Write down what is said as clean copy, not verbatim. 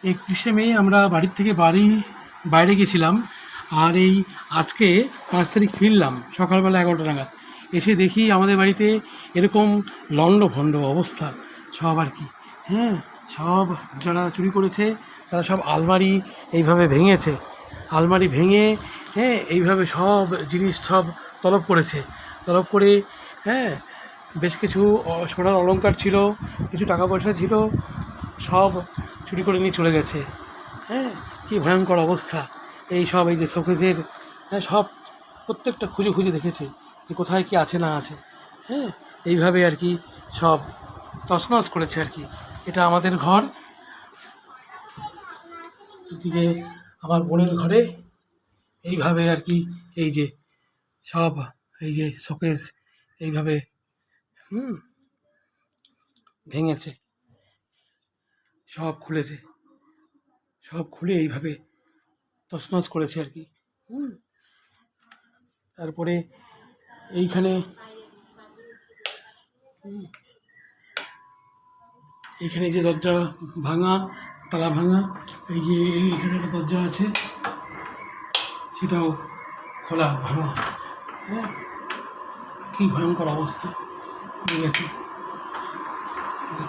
31শে মে আমরা বাড়ির থেকে বাইরে গেছিলাম, আর এই আজকে 5 তারিখ ফিরলাম সকালবেলা 11টা নাগাদ। এসে দেখি আমাদের বাড়িতে এরকম লণ্ডভণ্ড অবস্থা সব আর কি। হ্যাঁ, সব যারা চুরি করেছে তারা সব আলমারি এইভাবে ভেঙেছে, আলমারি ভেঙে হ্যাঁ এইভাবে সব জিনিস সব তলব করেছে। তলব করে হ্যাঁ বেশ কিছু সোনার অলংকার ছিল, কিছু টাকা পয়সা ছিল, সব চুরি করে নিয়ে চলে গেছে। হ্যাঁ, কী ভয়ঙ্কর অবস্থা। এই সব এই যে শোকেজের হ্যাঁ সব প্রত্যেকটা খুঁজে খুঁজে দেখেছে যে কোথায় কি আছে না আছে। হ্যাঁ, এইভাবে আর কি সব তছনছ করেছে আর কি। এটা আমাদের ঘর, এদিকে আমার বোনের ঘরে এইভাবে আর কি। এই যে সব এই যে শোকেস এইভাবে ভেঙেছে, সব খুলেছে, সব খুলে এইভাবে তছনছ করেছে আর কি। তারপরে এইখানে এইখানে যে দরজা ভাঙা, তালা ভাঙা, এই যে এইখানে একটা দরজা আছে সেটাও খোলা ভাঙা। হ্যাঁ, কী ভয়ঙ্কর অবস্থা হয়ে গেছে।